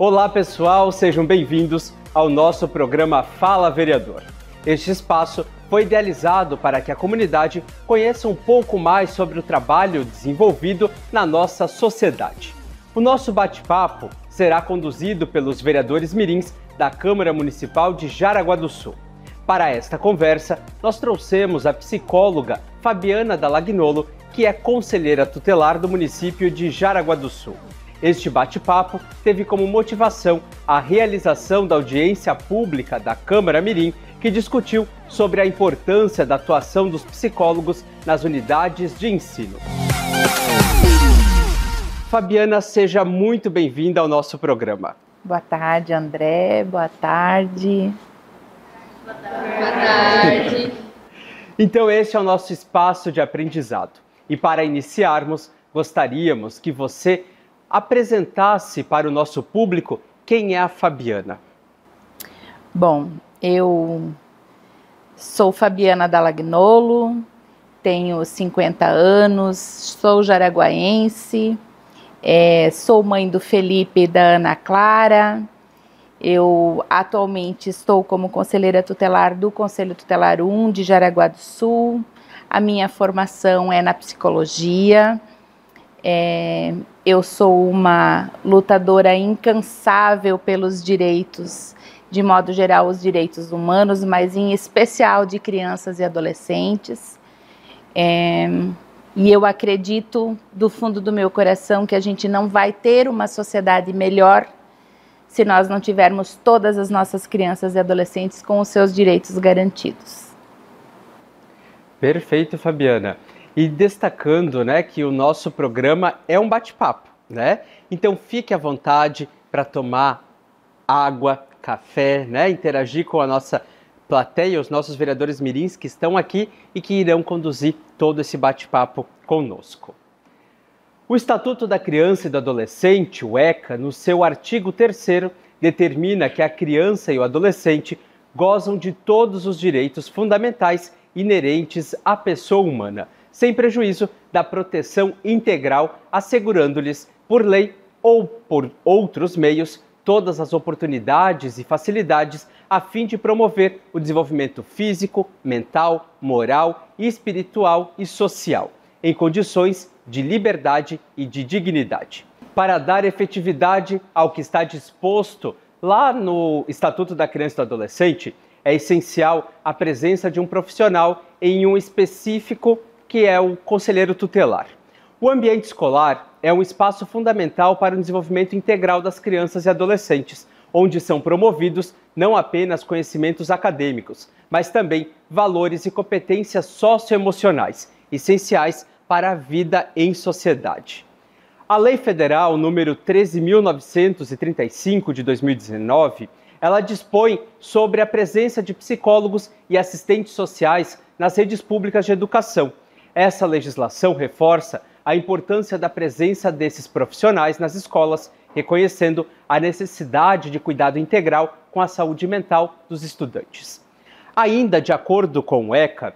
Olá pessoal, sejam bem-vindos ao nosso programa Fala Vereador. Este espaço foi idealizado para que a comunidade conheça um pouco mais sobre o trabalho desenvolvido na nossa sociedade. O nosso bate-papo será conduzido pelos vereadores mirins da Câmara Municipal de Jaraguá do Sul. Para esta conversa, nós trouxemos a psicóloga Fabiana Dalagnolo, que é conselheira tutelar do município de Jaraguá do Sul. Este bate-papo teve como motivação a realização da audiência pública da Câmara Mirim, que discutiu sobre a importância da atuação dos psicólogos nas unidades de ensino. Fabiana, seja muito bem-vinda ao nosso programa. Boa tarde, André. Boa tarde. Boa tarde. Então, este é o nosso espaço de aprendizado. E para iniciarmos, gostaríamos que você apresentasse para o nosso público quem é a Fabiana. Bom, eu sou Fabiana Dalagnolo, tenho 50 anos, sou jaraguaense, sou mãe do Felipe e da Ana Clara. Eu atualmente estou como conselheira tutelar do Conselho Tutelar 1 de Jaraguá do Sul. A minha formação é na psicologia. Eu sou uma lutadora incansável pelos direitos, de modo geral, os direitos humanos, mas em especial de crianças e adolescentes. E eu acredito, do fundo do meu coração, que a gente não vai ter uma sociedade melhor se nós não tivermos todas as nossas crianças e adolescentes com os seus direitos garantidos. Perfeito, Fabiana. E destacando, que o nosso programa é um bate-papo, Então fique à vontade para tomar água, café, interagir com a nossa plateia, os nossos vereadores mirins que estão aqui e que irão conduzir todo esse bate-papo conosco. O Estatuto da Criança e do Adolescente, o ECA, no seu artigo 3º, determina que a criança e o adolescente gozam de todos os direitos fundamentais inerentes à pessoa humana, sem prejuízo da proteção integral, assegurando-lhes, por lei ou por outros meios, todas as oportunidades e facilidades a fim de promover o desenvolvimento físico, mental, moral, espiritual e social, em condições de liberdade e de dignidade. Para dar efetividade ao que está disposto lá no Estatuto da Criança e do Adolescente, é essencial a presença de um profissional em um específico, que é o conselheiro tutelar. O ambiente escolar é um espaço fundamental para o desenvolvimento integral das crianças e adolescentes, onde são promovidos não apenas conhecimentos acadêmicos, mas também valores e competências socioemocionais, essenciais para a vida em sociedade. A Lei Federal número 13.935 de 2019, ela dispõe sobre a presença de psicólogos e assistentes sociais nas redes públicas de educação. Essa legislação reforça a importância da presença desses profissionais nas escolas, reconhecendo a necessidade de cuidado integral com a saúde mental dos estudantes. Ainda de acordo com o ECA,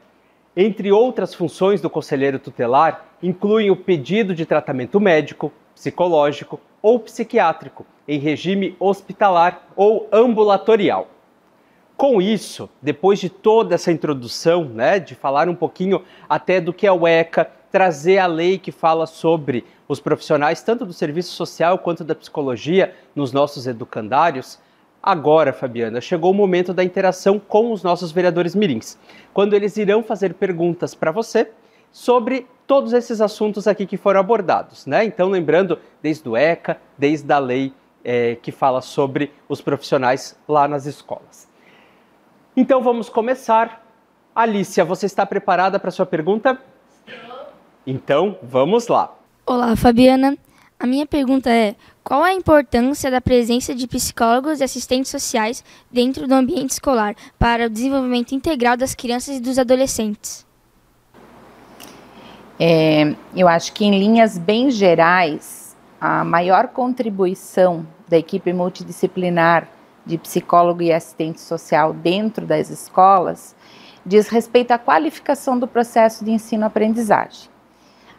entre outras funções do conselheiro tutelar, incluem o pedido de tratamento médico, psicológico ou psiquiátrico em regime hospitalar ou ambulatorial. Com isso, depois de toda essa introdução, de falar um pouquinho até do que é o ECA, trazer a lei que fala sobre os profissionais, tanto do serviço social quanto da psicologia, nos nossos educandários, agora, Fabiana, chegou o momento da interação com os nossos vereadores mirins, quando eles irão fazer perguntas para você sobre todos esses assuntos aqui que foram abordados, Então, lembrando, desde o ECA, desde a lei que fala sobre os profissionais lá nas escolas. Então, vamos começar. Alicia, você está preparada para a sua pergunta? Estou. Então, vamos lá. Olá, Fabiana. A minha pergunta é: qual a importância da presença de psicólogos e assistentes sociais dentro do ambiente escolar para o desenvolvimento integral das crianças e dos adolescentes? Eu acho que, em linhas bem gerais, a maior contribuição da equipe multidisciplinar de psicólogo e assistente social dentro das escolas diz respeito à qualificação do processo de ensino-aprendizagem.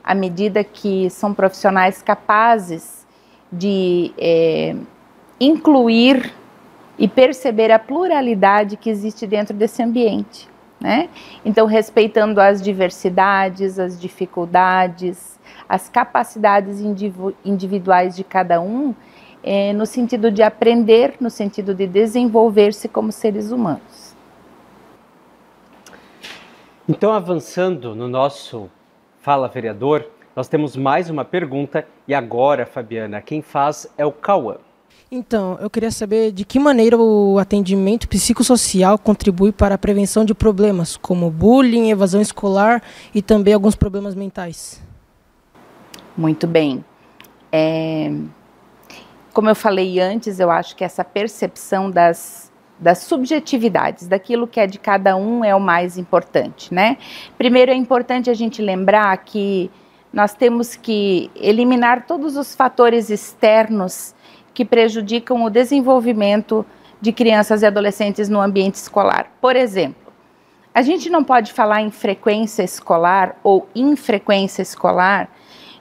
À medida que são profissionais capazes de incluir e perceber a pluralidade que existe dentro desse ambiente, né? Então, respeitando as diversidades, as dificuldades, as capacidades individuais de cada um, no sentido de aprender, no sentido de desenvolver-se como seres humanos. Então, avançando no nosso Fala Vereador, nós temos mais uma pergunta e agora, Fabiana, quem faz é o Cauã. Então, eu queria saber de que maneira o atendimento psicossocial contribui para a prevenção de problemas como bullying, evasão escolar e também alguns problemas mentais. Muito bem. Como eu falei antes, eu acho que essa percepção das subjetividades, daquilo que é de cada um é o mais importante, né? Primeiro, é importante a gente lembrar que nós temos que eliminar todos os fatores externos que prejudicam o desenvolvimento de crianças e adolescentes no ambiente escolar. Por exemplo, a gente não pode falar em frequência escolar ou infrequência escolar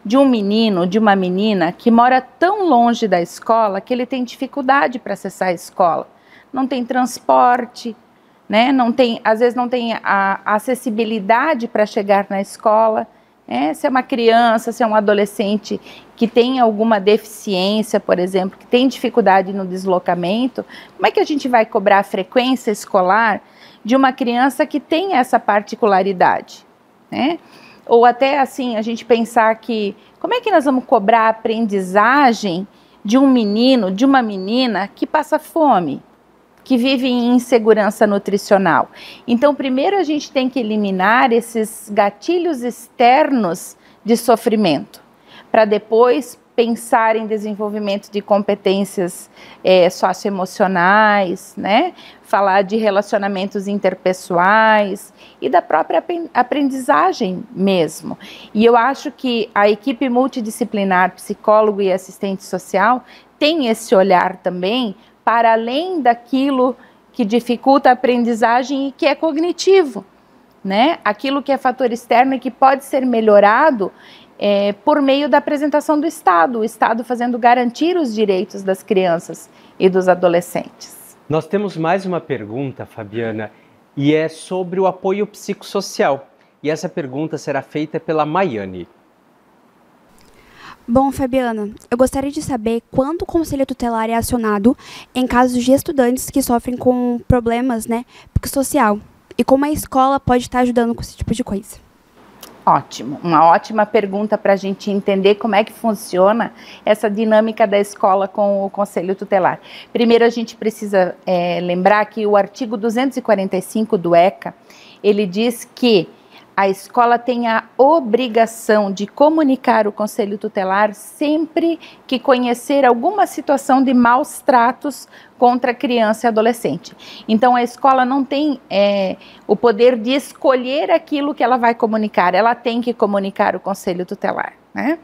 de um menino, de uma menina que mora tão longe da escola que ele tem dificuldade para acessar a escola. Não tem transporte, né? Às vezes não tem a acessibilidade para chegar na escola. Se é uma criança, se é um adolescente que tem alguma deficiência, por exemplo, que tem dificuldade no deslocamento, como é que a gente vai cobrar a frequência escolar de uma criança que tem essa particularidade, né? Ou até assim, a gente pensar que, como é que nós vamos cobrar a aprendizagem de um menino, de uma menina que passa fome, que vive em insegurança nutricional? Então, primeiro a gente tem que eliminar esses gatilhos externos de sofrimento, para depois pensar em desenvolvimento de competências socioemocionais, né? Falar de relacionamentos interpessoais e da própria aprendizagem mesmo. E eu acho que a equipe multidisciplinar, psicólogo e assistente social, tem esse olhar também para além daquilo que dificulta a aprendizagem e que é cognitivo, né? Aquilo que é fator externo e que pode ser melhorado por meio da apresentação do Estado, o Estado fazendo garantir os direitos das crianças e dos adolescentes. Nós temos mais uma pergunta, Fabiana, e é sobre o apoio psicossocial. E essa pergunta será feita pela Maiane. Bom, Fabiana, eu gostaria de saber quando o Conselho Tutelar é acionado em casos de estudantes que sofrem com problemas, psicossocial, e como a escola pode estar ajudando com esse tipo de coisa. Ótimo, uma ótima pergunta para a gente entender como é que funciona essa dinâmica da escola com o Conselho Tutelar. Primeiro, a gente precisa lembrar que o artigo 245 do ECA, ele diz que a escola tem a obrigação de comunicar o Conselho Tutelar sempre que conhecer alguma situação de maus tratos contra criança e adolescente. Então, a escola não tem o poder de escolher aquilo que ela vai comunicar, ela tem que comunicar o Conselho Tutelar, né?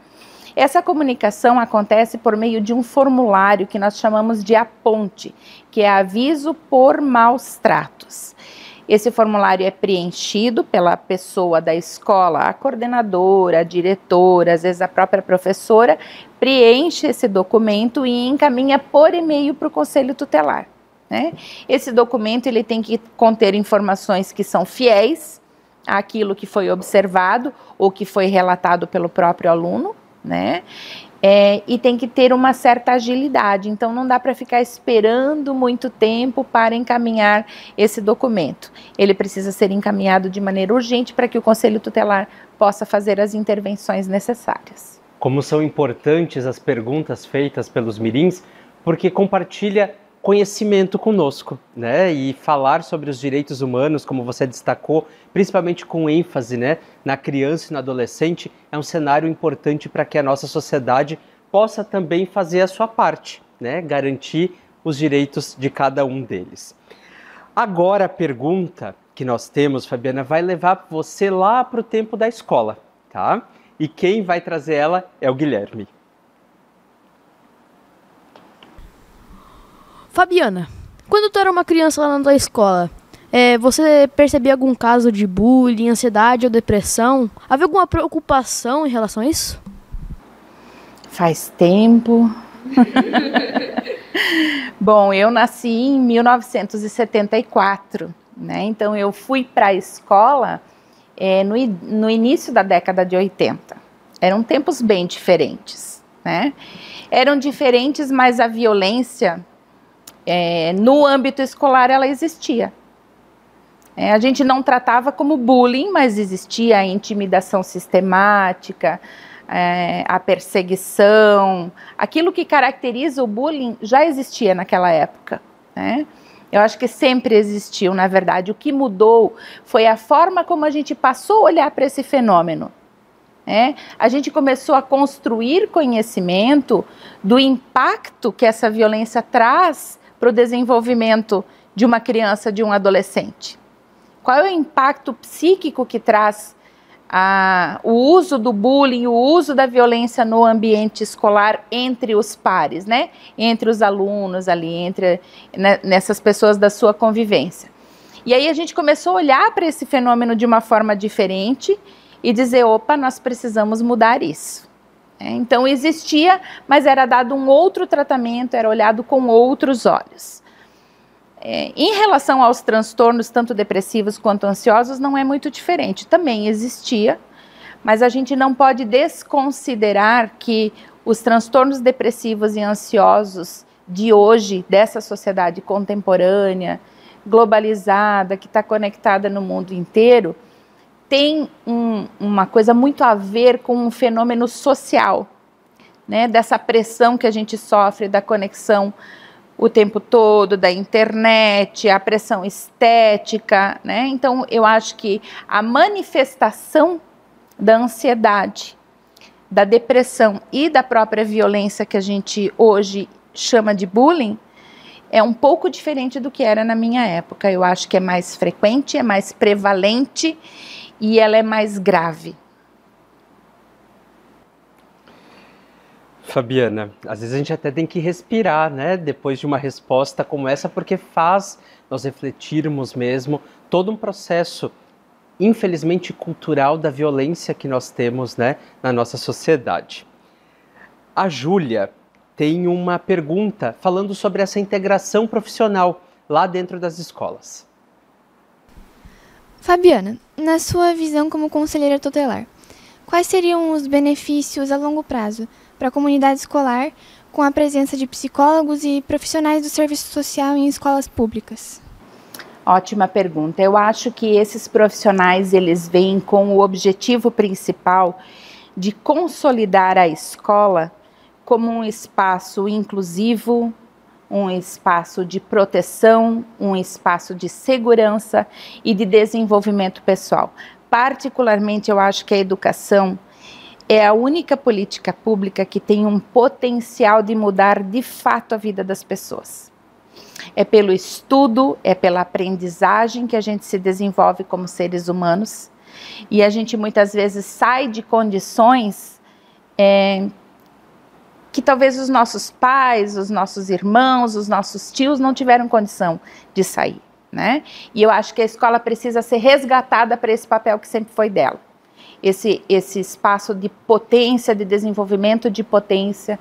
Essa comunicação acontece por meio de um formulário que nós chamamos de APONTE, que é aviso por maus tratos. Esse formulário é preenchido pela pessoa da escola, a coordenadora, a diretora, às vezes a própria professora, preenche esse documento e encaminha por e-mail para o Conselho Tutelar, né? Esse documento ele tem que conter informações que são fiéis àquilo que foi observado ou que foi relatado pelo próprio aluno, né? E tem que ter uma certa agilidade, então não dá para ficar esperando muito tempo para encaminhar esse documento. Ele precisa ser encaminhado de maneira urgente para que o Conselho Tutelar possa fazer as intervenções necessárias. Como são importantes as perguntas feitas pelos mirins, porque compartilha conhecimento conosco, né? E falar sobre os direitos humanos, como você destacou, principalmente com ênfase, né, na criança e no adolescente, é um cenário importante para que a nossa sociedade possa também fazer a sua parte, né? Garantir os direitos de cada um deles. Agora a pergunta que nós temos, Fabiana, vai levar você lá para o tempo da escola, tá? E quem vai trazer ela é o Guilherme. Fabiana, quando tu era uma criança lá na escola, você percebia algum caso de bullying, ansiedade ou depressão? Havia alguma preocupação em relação a isso? Faz tempo. Bom, eu nasci em 1974, né? Então eu fui para a escola no início da década de 80. Eram tempos bem diferentes, né? Eram diferentes, mas a violência no âmbito escolar ela existia. A gente não tratava como bullying, mas existia a intimidação sistemática, a perseguição. Aquilo que caracteriza o bullying já existia naquela época, né? Eu acho que sempre existiu, na verdade. O que mudou foi a forma como a gente passou a olhar para esse fenômeno. A gente começou a construir conhecimento do impacto que essa violência traz para o desenvolvimento de uma criança, de um adolescente. Qual é o impacto psíquico que traz o uso do bullying, o uso da violência no ambiente escolar entre os pares, né? Entre os alunos ali, nessas pessoas da sua convivência. E aí a gente começou a olhar para esse fenômeno de uma forma diferente e dizer, opa, nós precisamos mudar isso. Então existia, mas era dado um outro tratamento, era olhado com outros olhos. Em relação aos transtornos, tanto depressivos quanto ansiosos, não é muito diferente. Também existia, mas a gente não pode desconsiderar que os transtornos depressivos e ansiosos de hoje, dessa sociedade contemporânea, globalizada, que está conectada no mundo inteiro, tem uma coisa muito a ver com um fenômeno social, né? Dessa pressão que a gente sofre, da conexão o tempo todo, da internet, a pressão estética, né? Então, eu acho que a manifestação da ansiedade, da depressão e da própria violência que a gente hoje chama de bullying, é um pouco diferente do que era na minha época. Eu acho que é mais frequente, é mais prevalente e ela é mais grave. Fabiana, às vezes a gente até tem que respirar, né, depois de uma resposta como essa, porque faz nós refletirmos mesmo todo um processo, infelizmente, cultural da violência que nós temos, né, na nossa sociedade. A Júlia tem uma pergunta falando sobre essa integração profissional lá dentro das escolas. Fabiana, na sua visão como conselheira tutelar, quais seriam os benefícios a longo prazo para a comunidade escolar com a presença de psicólogos e profissionais do serviço social em escolas públicas? Ótima pergunta. Eu acho que esses profissionais, eles vêm com o objetivo principal de consolidar a escola como um espaço inclusivo, um espaço de proteção, um espaço de segurança e de desenvolvimento pessoal. Particularmente, eu acho que a educação é a única política pública que tem um potencial de mudar de fato a vida das pessoas. É pelo estudo, é pela aprendizagem que a gente se desenvolve como seres humanos e a gente muitas vezes sai de condições que talvez os nossos pais, os nossos irmãos, os nossos tios não tiveram condição de sair, né? E eu acho que a escola precisa ser resgatada para esse papel que sempre foi dela. Esse espaço de potência, de desenvolvimento de potência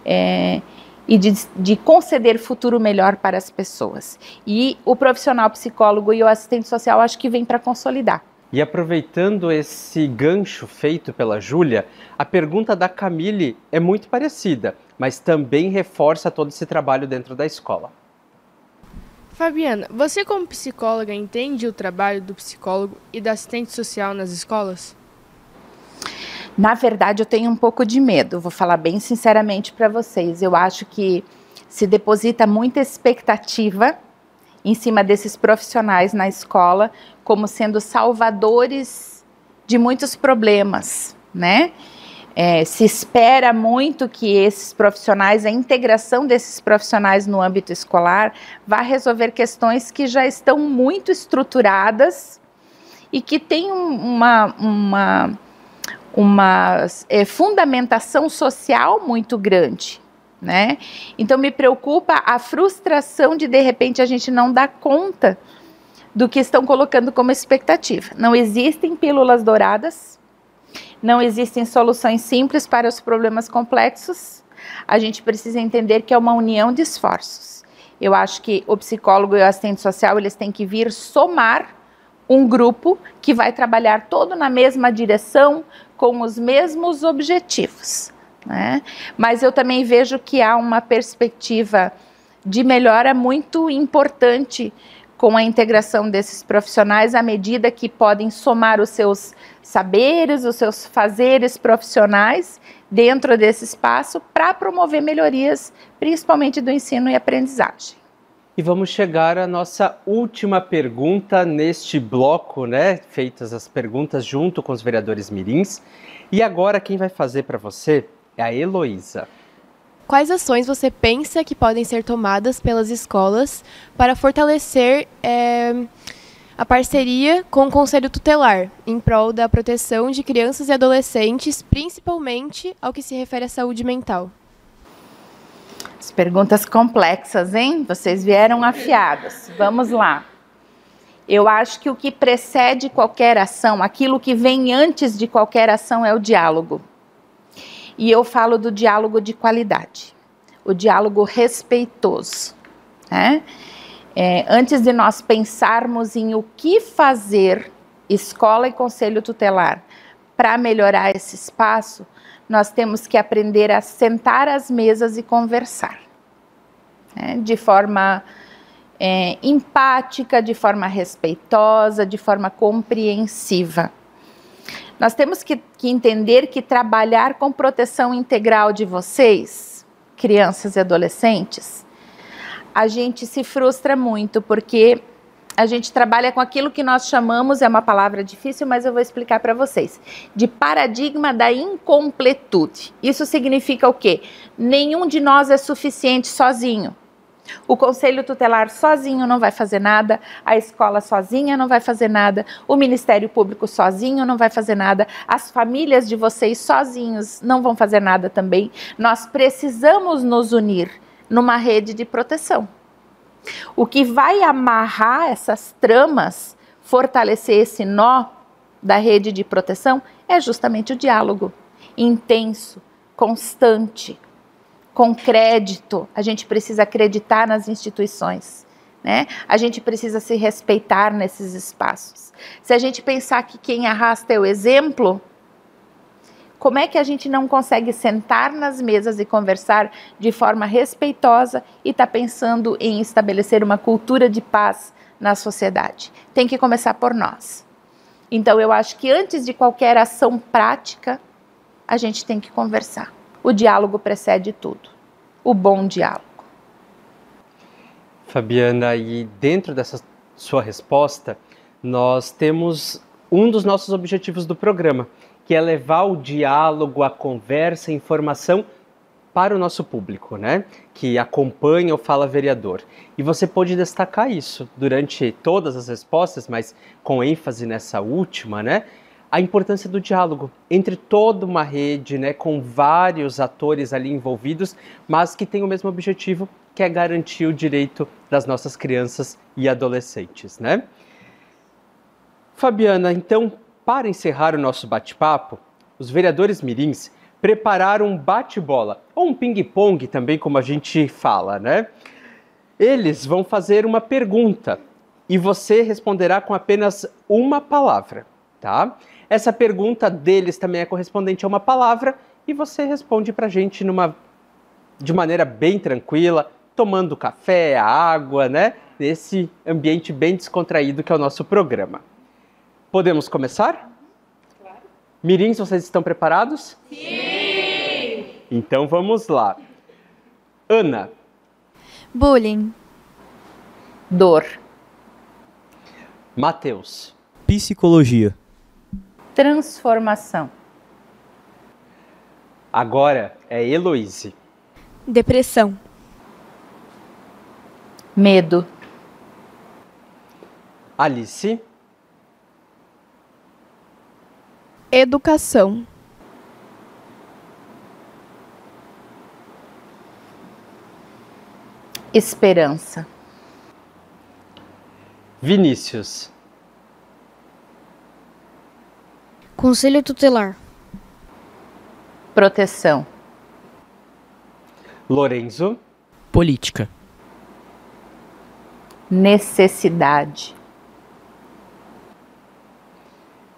e de conceder futuro melhor para as pessoas. E o profissional psicólogo e o assistente social acho que vem para consolidar. E aproveitando esse gancho feito pela Júlia, a pergunta da Camille é muito parecida, mas também reforça todo esse trabalho dentro da escola. Fabiana, você como psicóloga entende o trabalho do psicólogo e da assistente social nas escolas? Na verdade, eu tenho um pouco de medo, vou falar bem sinceramente para vocês. Eu acho que se deposita muita expectativa em cima desses profissionais na escola, como sendo salvadores de muitos problemas, né? Se espera muito que esses profissionais, a integração desses profissionais no âmbito escolar, vá resolver questões que já estão muito estruturadas e que têm uma fundamentação social muito grande, né? Então me preocupa a frustração de repente a gente não dar conta do que estão colocando como expectativa. Não existem pílulas douradas, não existem soluções simples para os problemas complexos. a gente precisa entender que é uma união de esforços. Eu acho que o psicólogo e o assistente social, eles têm que vir somar um grupo que vai trabalhar todo na mesma direção, com os mesmos objetivos, né? Mas eu também vejo que há uma perspectiva de melhora muito importante com a integração desses profissionais, à medida que podem somar os seus saberes, os seus fazeres profissionais dentro desse espaço para promover melhorias, principalmente do ensino e aprendizagem. E vamos chegar à nossa última pergunta neste bloco, né? Feitas as perguntas junto com os vereadores mirins. E agora quem vai fazer para você é a Heloísa. Quais ações você pensa que podem ser tomadas pelas escolas para fortalecer a parceria com o Conselho Tutelar, em prol da proteção de crianças e adolescentes, principalmente ao que se refere à saúde mental? As perguntas complexas, hein? Vocês vieram afiados. Vamos lá. Eu acho que o que precede qualquer ação, aquilo que vem antes de qualquer ação é o diálogo. E eu falo do diálogo de qualidade, o diálogo respeitoso, né? Antes de nós pensarmos em o que fazer, escola e conselho tutelar, para melhorar esse espaço, nós temos que aprender a sentar às mesas e conversar, né? De forma empática, de forma respeitosa, de forma compreensiva. Nós temos que entender que trabalhar com proteção integral de vocês, crianças e adolescentes, a gente se frustra muito, porque a gente trabalha com aquilo que nós chamamos, é uma palavra difícil, mas eu vou explicar para vocês, de paradigma da incompletude. Isso significa o quê? Nenhum de nós é suficiente sozinho. O Conselho Tutelar sozinho não vai fazer nada, a escola sozinha não vai fazer nada, o Ministério Público sozinho não vai fazer nada, as famílias de vocês sozinhos não vão fazer nada também. Nós precisamos nos unir numa rede de proteção. O que vai amarrar essas tramas, fortalecer esse nó da rede de proteção, é justamente o diálogo intenso, constante, com crédito. A gente precisa acreditar nas instituições, né? A gente precisa se respeitar nesses espaços. Se a gente pensar que quem arrasta é o exemplo, como é que a gente não consegue sentar nas mesas e conversar de forma respeitosa e tá pensando em estabelecer uma cultura de paz na sociedade? Tem que começar por nós. Então eu acho que antes de qualquer ação prática, a gente tem que conversar. O diálogo precede tudo, o bom diálogo. Fabiana, e dentro dessa sua resposta, nós temos um dos nossos objetivos do programa, que é levar o diálogo, a conversa, a informação para o nosso público, né? Que acompanha o Fala Vereador. E você pode destacar isso durante todas as respostas, mas com ênfase nessa última, né? A importância do diálogo entre toda uma rede, né, com vários atores ali envolvidos, mas que tem o mesmo objetivo, que é garantir o direito das nossas crianças e adolescentes, né? Fabiana, então, para encerrar o nosso bate-papo, os vereadores mirins prepararam um bate-bola, ou um ping-pong também, como a gente fala, né? Eles vão fazer uma pergunta e você responderá com apenas uma palavra, tá? Essa pergunta deles também é correspondente a uma palavra e você responde pra gente de maneira bem tranquila, tomando café, água, né? Nesse ambiente bem descontraído que é o nosso programa. Podemos começar? Claro. Mirins, vocês estão preparados? Sim! Então vamos lá. Ana. Bullying. Dor. Matheus. Psicologia. Transformação. Agora é Heloíse. Depressão. Medo. Alice. Educação. Esperança. Vinícius. Conselho Tutelar. Proteção. Lorenzo. Política. Necessidade.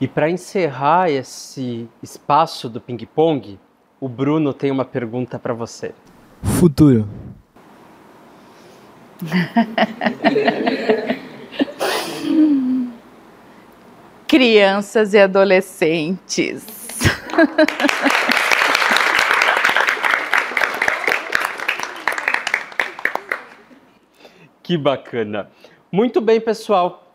E para encerrar esse espaço do ping-pong, o Bruno tem uma pergunta para você. Futuro. Crianças e adolescentes. Que bacana. Muito bem, pessoal.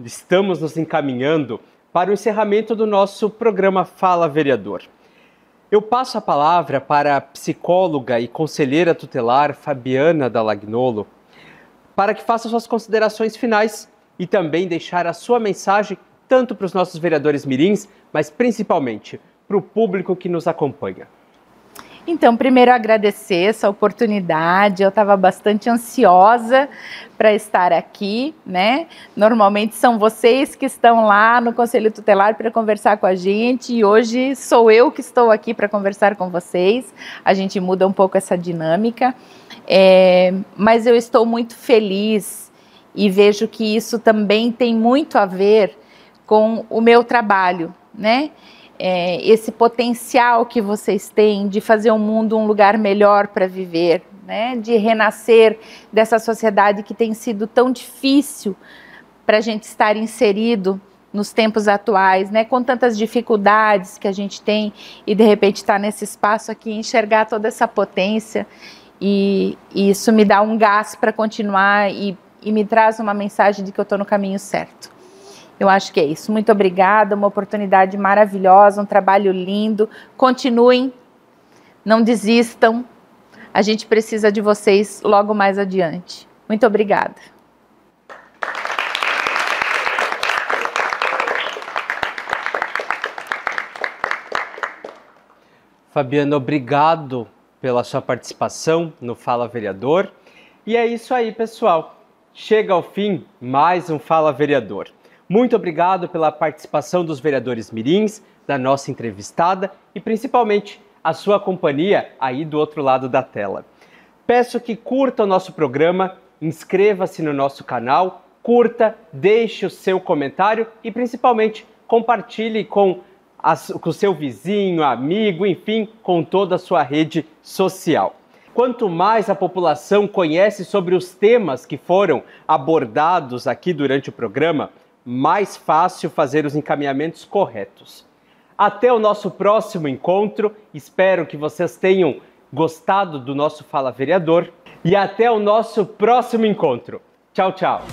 Estamos nos encaminhando para o encerramento do nosso programa Fala Vereador. Eu passo a palavra para a psicóloga e conselheira tutelar Fabiana Dalagnolo para que faça suas considerações finais e também deixar a sua mensagem tanto para os nossos vereadores mirins, mas principalmente para o público que nos acompanha. Então, primeiro agradecer essa oportunidade, eu estava bastante ansiosa para estar aqui, né? Normalmente são vocês que estão lá no Conselho Tutelar para conversar com a gente e hoje sou eu que estou aqui para conversar com vocês. A gente muda um pouco essa dinâmica, mas eu estou muito feliz e vejo que isso também tem muito a ver com o meu trabalho, né? Esse potencial que vocês têm de fazer o mundo um lugar melhor para viver, né? De renascer dessa sociedade que tem sido tão difícil para a gente estar inserido nos tempos atuais, né? Com tantas dificuldades que a gente tem e de repente estar nesse espaço aqui, enxergar toda essa potência e isso me dá um gás para continuar e me traz uma mensagem de que eu estou no caminho certo. Eu acho que é isso. Muito obrigada, uma oportunidade maravilhosa, um trabalho lindo. Continuem, não desistam. A gente precisa de vocês logo mais adiante. Muito obrigada. Fabiana, obrigado pela sua participação no Fala Vereador. E é isso aí, pessoal. Chega ao fim mais um Fala Vereador. Muito obrigado pela participação dos vereadores mirins, da nossa entrevistada e principalmente a sua companhia aí do outro lado da tela. Peço que curta o nosso programa, inscreva-se no nosso canal, curta, deixe o seu comentário e principalmente compartilhe com o seu vizinho, amigo, enfim, com toda a sua rede social. Quanto mais a população conhece sobre os temas que foram abordados aqui durante o programa, mais fácil fazer os encaminhamentos corretos. Até o nosso próximo encontro, espero que vocês tenham gostado do nosso Fala Vereador e até o nosso próximo encontro. Tchau, tchau!